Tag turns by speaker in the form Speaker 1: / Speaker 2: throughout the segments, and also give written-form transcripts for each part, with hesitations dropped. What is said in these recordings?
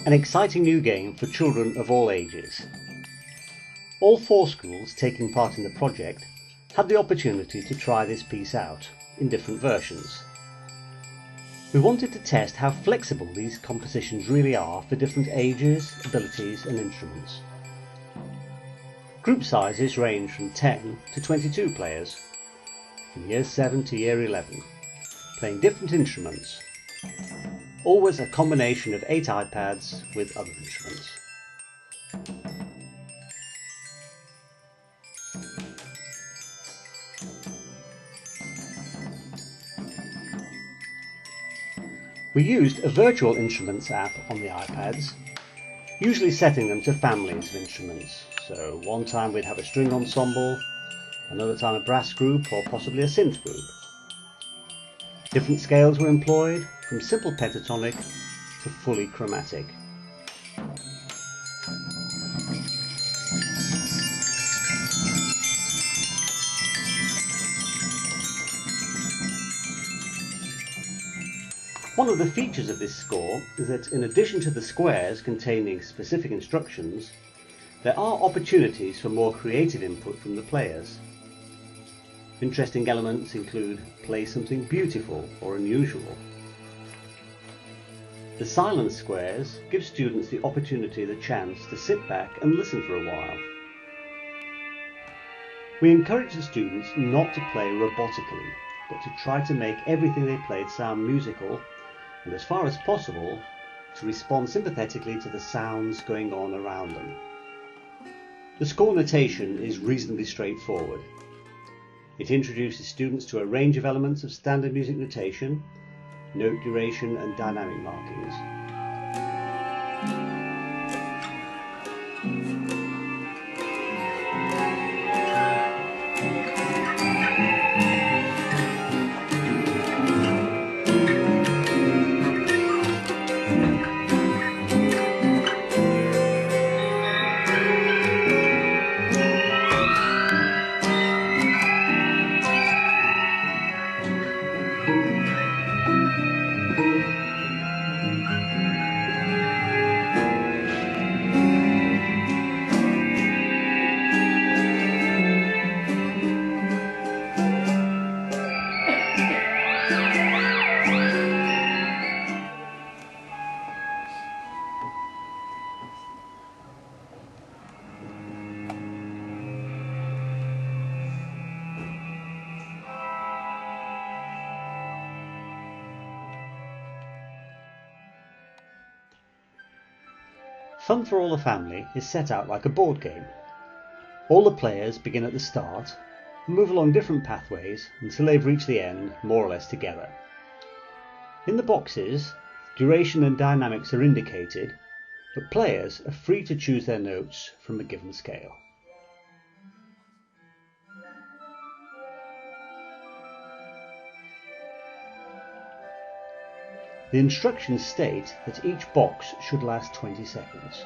Speaker 1: An exciting new game for children of all ages. All 4 schools taking part in the project had the opportunity to try this piece out in different versions. We wanted to test how flexible these compositions really are for different ages, abilities and instruments. Group sizes range from 10 to 22 players, from year 7 to year 11, playing different instruments. Always a combination of 8 iPads with other instruments. We used a virtual instruments app on the iPads, usually setting them to families of instruments. So one time we'd have a string ensemble, another time a brass group or possibly a synth group. Different scales were employed, from simple pentatonic to fully chromatic. One of the features of this score is that in addition to the squares containing specific instructions, there are opportunities for more creative input from the players. Interesting elements include play something beautiful or unusual. The silent squares give students the opportunity, the chance to sit back and listen for a while. We encourage the students not to play robotically, but to try to make everything they played sound musical and, as far as possible, to respond sympathetically to the sounds going on around them. The score notation is reasonably straightforward. It introduces students to a range of elements of standard music notation, note duration and dynamic markings. Fun for all the family is set out like a board game. All the players begin at the start and move along different pathways until they've reached the end more or less together. In the boxes, duration and dynamics are indicated, but players are free to choose their notes from a given scale. The instructions state that each box should last 20 seconds.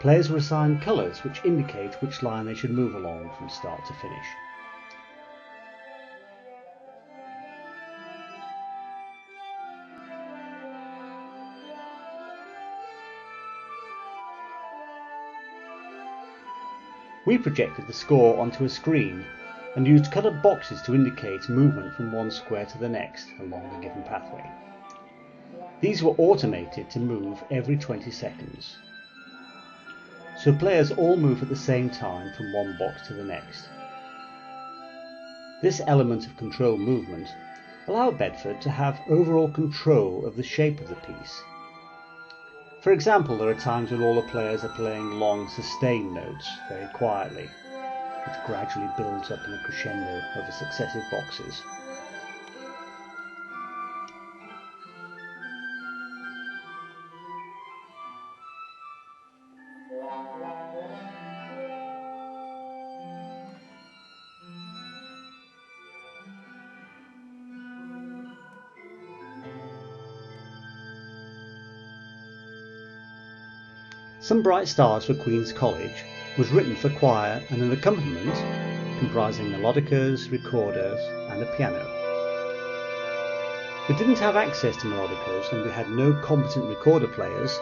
Speaker 1: Players were assigned colours which indicate which line they should move along from start to finish. We projected the score onto a screen and used coloured boxes to indicate movement from one square to the next along the given pathway. These were automated to move every 20 seconds. So players all move at the same time from one box to the next. This element of control movement allowed Bedford to have overall control of the shape of the piece. For example, there are times when all the players are playing long sustained notes very quietly, which gradually builds up in a crescendo over successive boxes. Some Bright Stars for Queen's College was written for choir and an accompaniment comprising melodicas, recorders and a piano. We didn't have access to melodicas and we had no competent recorder players,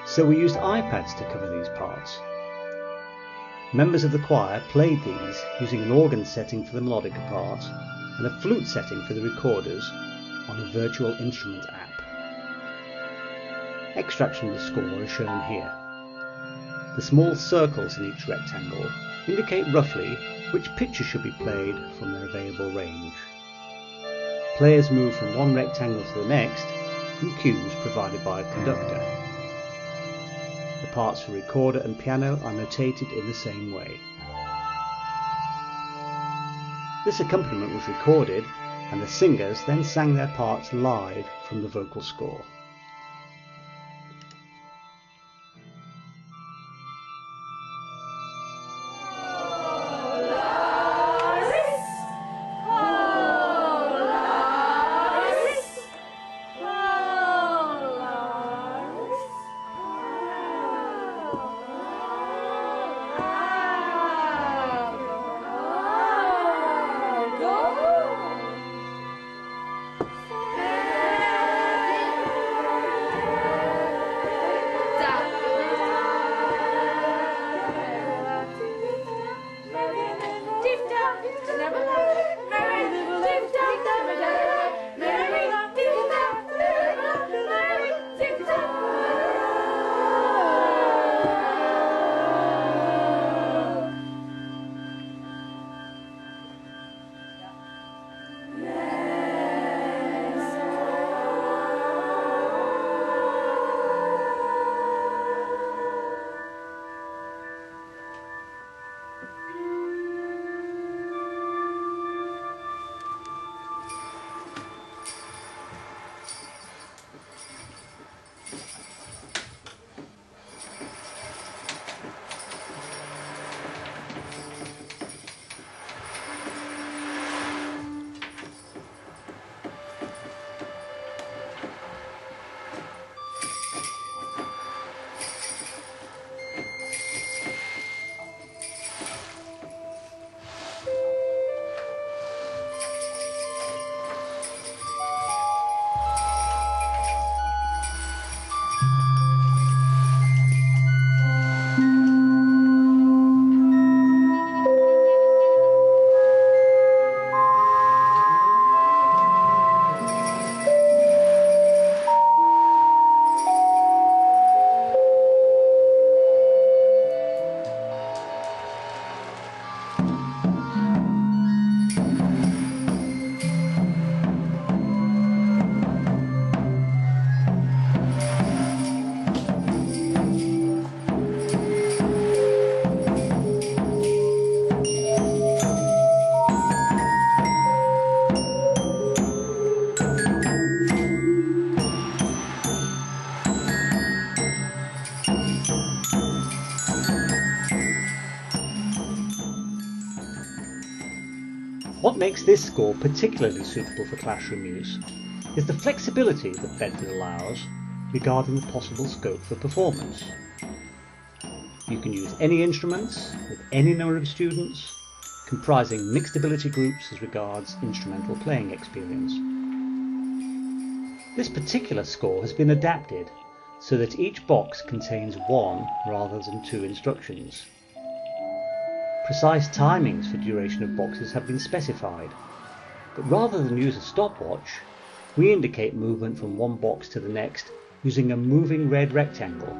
Speaker 1: so we used iPads to cover these parts. Members of the choir played these using an organ setting for the melodica part and a flute setting for the recorders on a virtual instrument app. Extracts from the score are shown here. The small circles in each rectangle indicate roughly which picture should be played from their available range. Players move from one rectangle to the next from cues provided by a conductor. The parts for recorder and piano are notated in the same way. This accompaniment was recorded and the singers then sang their parts live from the vocal score. What makes this score particularly suitable for classroom use is the flexibility that Bedford allows regarding the possible scope for performance. You can use any instruments with any number of students, comprising mixed ability groups as regards instrumental playing experience. This particular score has been adapted so that each box contains one rather than two instructions. Precise timings for duration of boxes have been specified, but rather than use a stopwatch, we indicate movement from one box to the next using a moving red rectangle,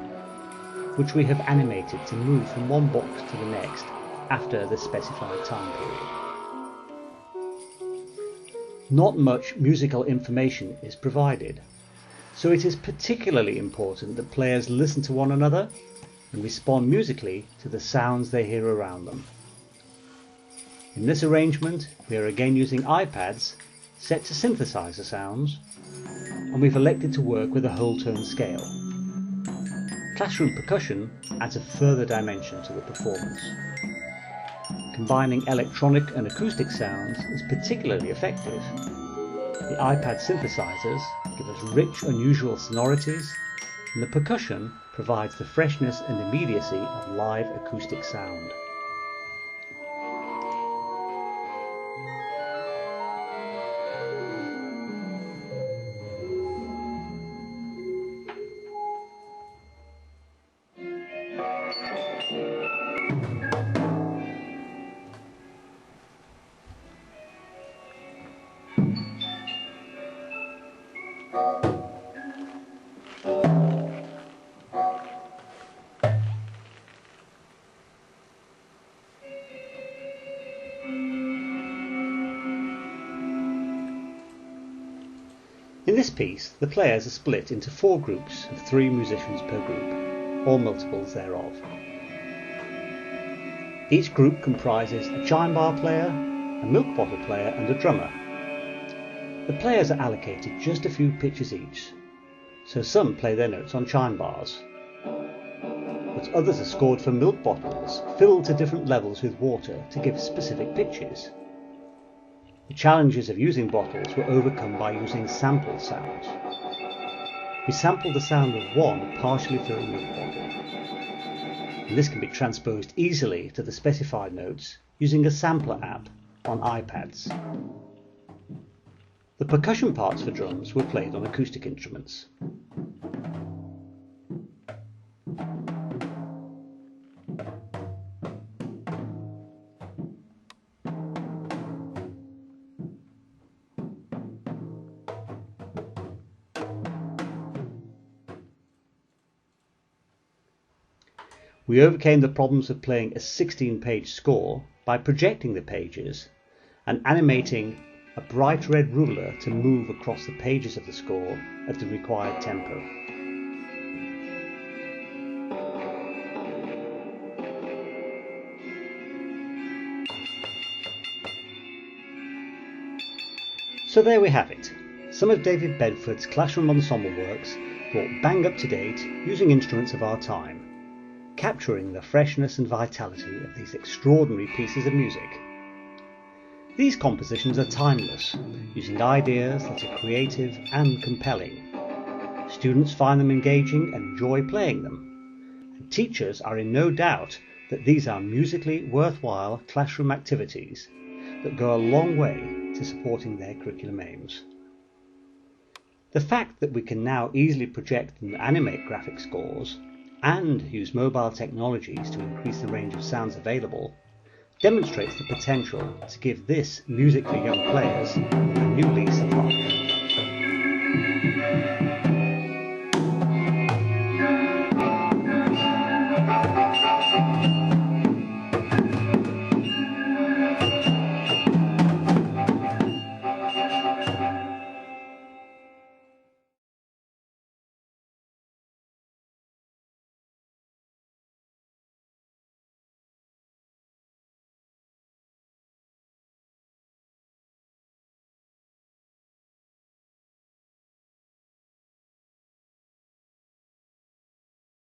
Speaker 1: which we have animated to move from one box to the next after the specified time period. Not much musical information is provided, so it is particularly important that players listen to one another and respond musically to the sounds they hear around them. In this arrangement, we are again using iPads set to synthesizer sounds, and we've elected to work with a whole tone scale. Classroom percussion adds a further dimension to the performance. Combining electronic and acoustic sounds is particularly effective. The iPad synthesizers give us rich, unusual sonorities, and the percussion provides the freshness and immediacy of live acoustic sound. this piece, the players are split into 4 groups of 3 musicians per group, or multiples thereof. Each group comprises a chime bar player, a milk bottle player and a drummer. The players are allocated just a few pitches each, so some play their notes on chime bars, but others are scored for milk bottles filled to different levels with water to give specific pitches. The challenges of using bottles were overcome by using sample sounds. We sampled the sound of one partially filled milk bottle, and this can be transposed easily to the specified notes using a sampler app on iPads. The percussion parts for drums were played on acoustic instruments. We overcame the problems of playing a 16-page score by projecting the pages and animating a bright red ruler to move across the pages of the score at the required tempo. So there we have it, some of David Bedford's classroom ensemble works brought bang up to date using instruments of our time, capturing the freshness and vitality of these extraordinary pieces of music. These compositions are timeless, using ideas that are creative and compelling. Students find them engaging and enjoy playing them, and teachers are in no doubt that these are musically worthwhile classroom activities that go a long way to supporting their curriculum aims. The fact that we can now easily project and animate graphic scores and use mobile technologies to increase the range of sounds available demonstrates the potential to give this music for young players a new lease